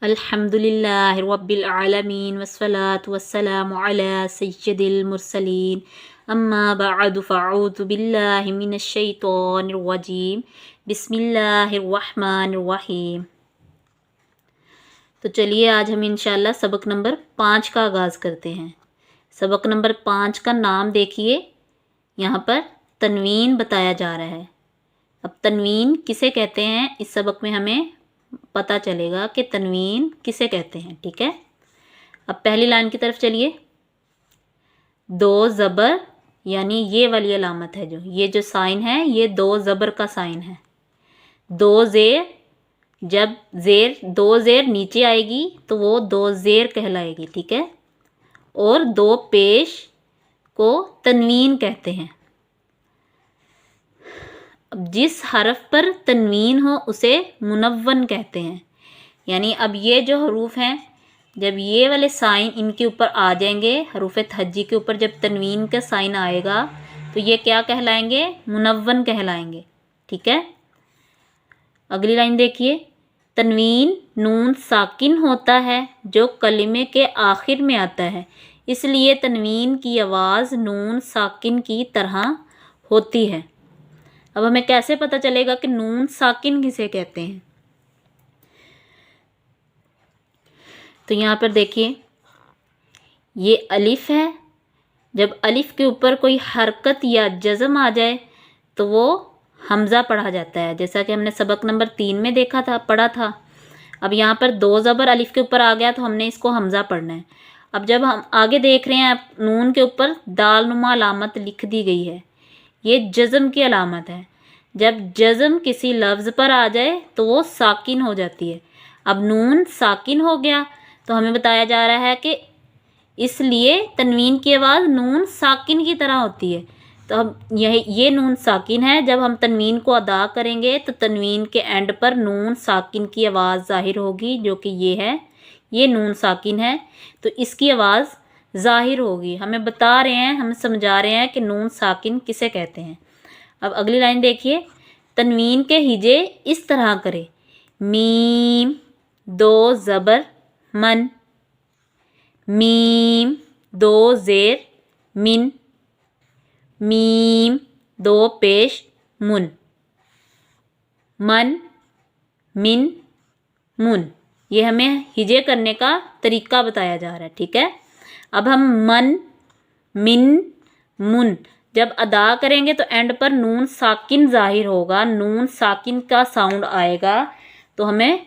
अल्हम्दुलिल्लाहि रब्बिल आलमीन वस्सलातु वस्सलामु अला सय्यिदिल मुरसलीन अम्मा बअदु फ़अऊज़ु बिल्लाहि मिनश शैतानिर रजीम बिस्मिल्लाहिर रहमानिर रहीम। तो चलिए आज हम इंशाल्लाह सबक नंबर 5 का आगाज़ करते हैं। सबक नंबर 5 का नाम देखिए, यहाँ पर तनवीन बताया जा रहा है। अब तनवीन किसे कहते हैं इस सबक में हमें पता चलेगा कि तनवीन किसे कहते हैं। ठीक है, अब पहली लाइन की तरफ चलिए। दो ज़बर यानी ये वाली अलामत है, जो ये जो साइन है ये दो ज़बर का साइन है। दो ज़ेर, जब दो ज़ेर नीचे आएगी तो वो दो ज़ेर कहलाएगी। ठीक है, और दो पेश को तनवीन कहते हैं। अब जिस हरफ पर तनवीन हो उसे मुनव्वन कहते हैं। यानी अब ये जो हरूफ हैं, जब ये वाले साइन इनके ऊपर आ जाएंगे, हरूफ तहज्जी के ऊपर जब तनवीन का साइन आएगा तो ये क्या कहलाएंगे? मुनव्वन कहलाएंगे। ठीक है, अगली लाइन देखिए। तनवीन नून साकिन होता है जो कलिमे के आखिर में आता है, इसलिए तनवीन की आवाज़ नून साकिन की तरह होती है। अब हमें कैसे पता चलेगा कि नून साकिन किसे कहते हैं? तो यहाँ पर देखिए, ये अलिफ है। जब अलिफ के ऊपर कोई हरकत या जज़म आ जाए तो वो हमज़ा पढ़ा जाता है, जैसा कि हमने सबक नंबर 3 में देखा था, पढ़ा था। अब यहाँ पर दो ज़बर अलिफ के ऊपर आ गया तो हमने इसको हमज़ा पढ़ना है। अब जब हम आगे देख रहे हैं, नून के ऊपर दाल नुमा अलामत लिख दी गई है, ये जज़म की अलामत है। जब जज़म किसी लफ्ज़ पर आ जाए तो वो साकिन हो जाती है। अब नून साकिन हो गया तो हमें बताया जा रहा है कि इसलिए तनवीन की आवाज़ नून साकिन की तरह होती है। तो हम ये नून साकिन है। जब हम तनवीन को अदा करेंगे तो तनवीन के एंड पर नून साकिन की आवाज़ ज़ाहिर होगी, जो कि ये है, ये नून साकिन है, तो इसकी आवाज़ ज़ाहिर होगी। हमें बता रहे हैं, हम समझा रहे हैं कि नून साकिन किसे कहते हैं। अब अगली लाइन देखिए। तनवीन के हिजे इस तरह करें। मीम दो ज़बर मन, मीम दो ज़ेर मिन, मीम दो पेश मुन, मन मिन मुन। ये हमें हिजे करने का तरीका बताया जा रहा है। ठीक है, अब हम मन मिन मुन जब अदा करेंगे तो एंड पर नून साकिन ज़ाहिर होगा, नून साकिन का साउंड आएगा, तो हमें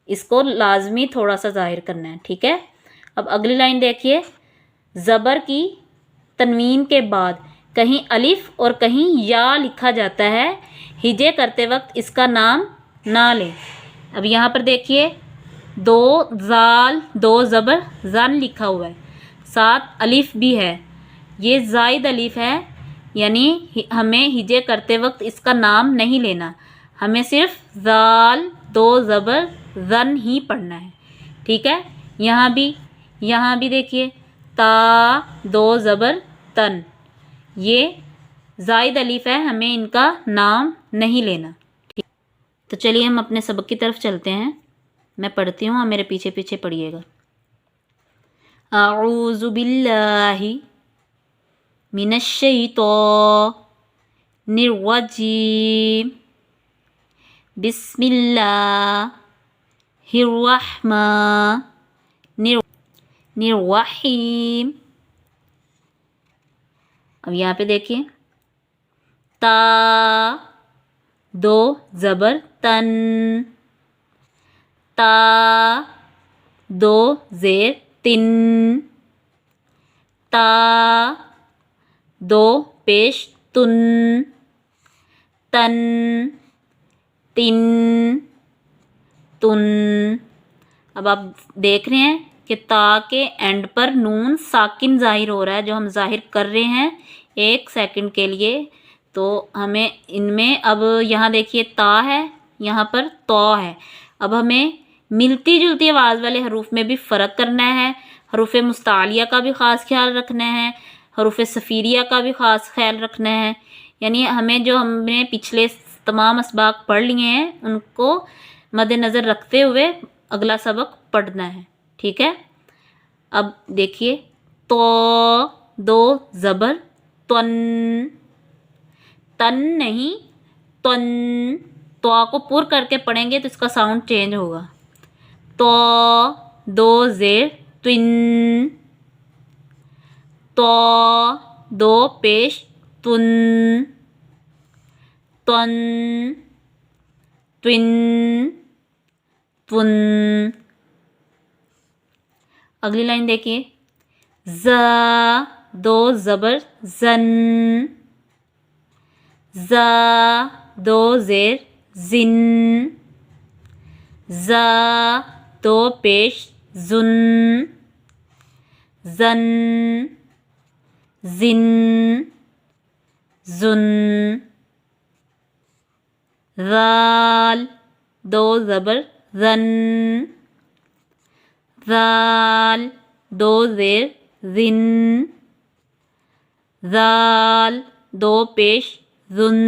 इसको लाजमी थोड़ा सा ज़ाहिर करना है। ठीक है, अब अगली लाइन देखिए। ज़बर की तनवीन के बाद कहीं अलिफ और कहीं या लिखा जाता है, हिजे करते वक्त इसका नाम ना लें। अब यहाँ पर देखिए, दो ज़ाल दो ज़बर ज़न लिखा हुआ है, साथ अलिफ भी है, ये ज़ायद अलिफ है, यानी हमें हिजे करते वक्त इसका नाम नहीं लेना, हमें सिर्फ ज़ाल दो ज़बर ज़न ही पढ़ना है। ठीक है, यहाँ भी देखिए, ता दो ज़बर तन, ये ज़ायद अलिफ है, हमें इनका नाम नहीं लेना। ठीक, तो चलिए हम अपने सबक की तरफ चलते हैं। मैं पढ़ती हूँ, मेरे पीछे पीछे पढ़िएगा। अऊज़ु बिल्लाहि मिनश शैतानिर रजीम बिस्मिल्लाहिर रहमानिर रहीम। अब यहाँ पे देखिए, ता दो ज़बर तन, ता दो ज़ेर तिन, ता दो पेश तुन, तन तिन तुन। अब आप देख रहे हैं कि ता के एंड पर नून साकिन ज़ाहिर हो रहा है, जो हम ज़ाहिर कर रहे हैं 1 सेकंड के लिए। तो हमें इनमें, अब यहाँ देखिए ता है, यहाँ पर तो है। अब हमें मिलती जुलती आवाज़ वाले हरूफ में भी फ़र्क करना है। हरूफ मुस्तालिया का भी ख़ास ख्याल रखना है, हरूफ सफ़ीरिया का भी ख़ास ख्याल रखना है। यानी हमें जो हमने पिछले तमाम असबाक पढ़ लिए हैं उनको मद्देनज़र रखते हुए अगला सबक पढ़ना है, ठीक है। अब देखिए, तो दो ज़बर त्वन, तन नहीं त्वन, तो को पुर करके पढ़ेंगे तो इसका साउंड चेंज होगा। तो दो ज़ेर त्विन, तो दो पेश तुन, त्वन त्विन त्वुन। अगली लाइन देखिए, ज़ दो ज़बर ज़न, ज़ दो ज़ेर ज़िन, ज़ दो पेश ज़ुन, ज़न ज़िन ज़ुन। ज़ाल दो ज़बर ज़न, ज़ाल दो ज़ेर ज़िन, ज़ाल दो पेश ज़ुन,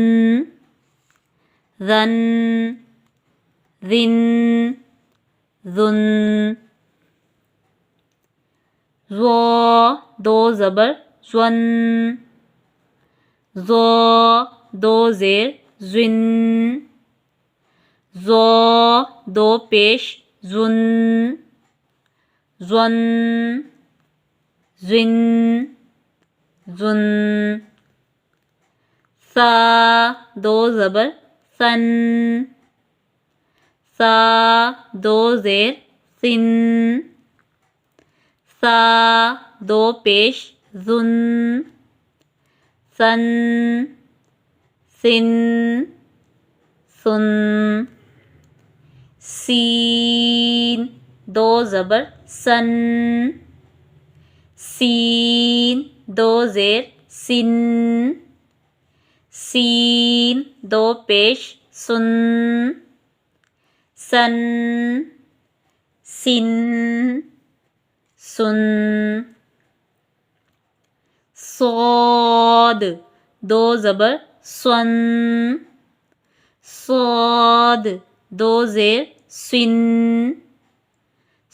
ज़न ज़िन ज़ुन। ज़ो दो ज़बर ज़्वन, ज़ो दो ज़ेर ज़्विन, ज़ो दो पेश ज़ुन, ज़्वन ज़्विन ज़ुन। सा दो ज़बर सन, सा दो ज़ेर सिन, सा दो पेश ज़ुन, सन सिन सुन। सीन दो ज़बर सन, सीन दो ज़ेर सिन, सीन दो पेश सुन, सन सिन सुन। सौद दो ज़बर स्वन, सौद दो ज़ेर स्विन,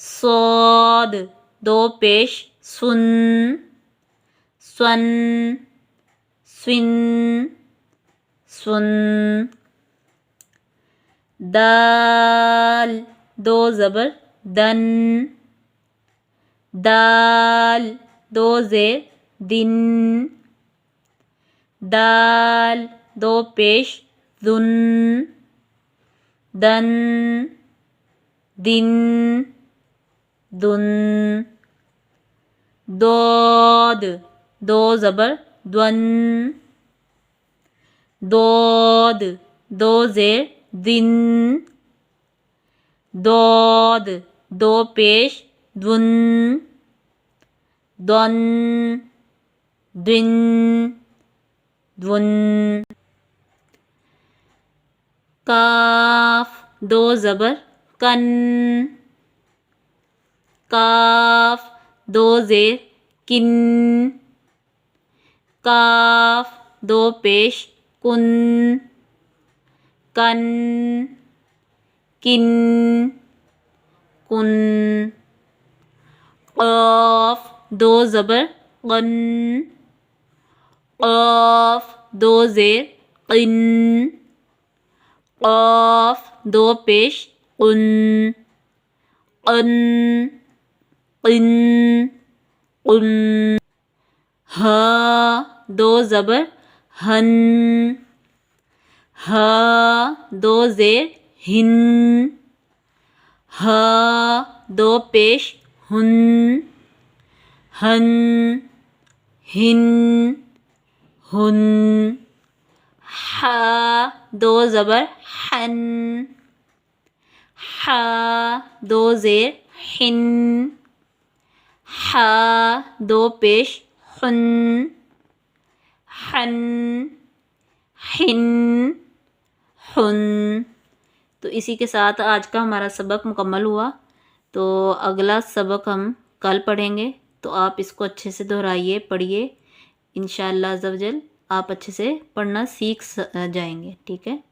सौद दो पेश सुन, स्वन स्विन सुन। दाल दो ज़बर दन, दाल दो ज़ेर दिन, दाल दो पेश दुन, दन दिन दुन। दोद दो ज़बर द्वन, दोद दो ज़ेर दिन, दोद दो पेश द्वन, द्वन द्विन द्वन। काफ दो ज़बर कन, काफ दो ज़ेर किन, काफ दो पेश कुन, कन किन कुन। क़ाफ दो ज़बर क़न, क़ाफ दो ज़ेर क़िन, क़ाफ दो पेश क़ुन, क़न क़िन क़ुन। हा दो ज़बर हन, हा दो ज़ेर हिन, हा दो पेश हुन, हन हिन हुन। हा दो ज़बर हन, हा दो ज़ेर हिन, हा दो पेश हुन, हन हिन हुन। तो इसी के साथ आज का हमारा सबक मुकम्मल हुआ। तो अगला सबक हम कल पढ़ेंगे। तो आप इसको अच्छे से दोहराइए, पढ़िए। इंशाअल्लाह अज़्ज़ व जल आप अच्छे से पढ़ना सीख जाएंगे। ठीक है।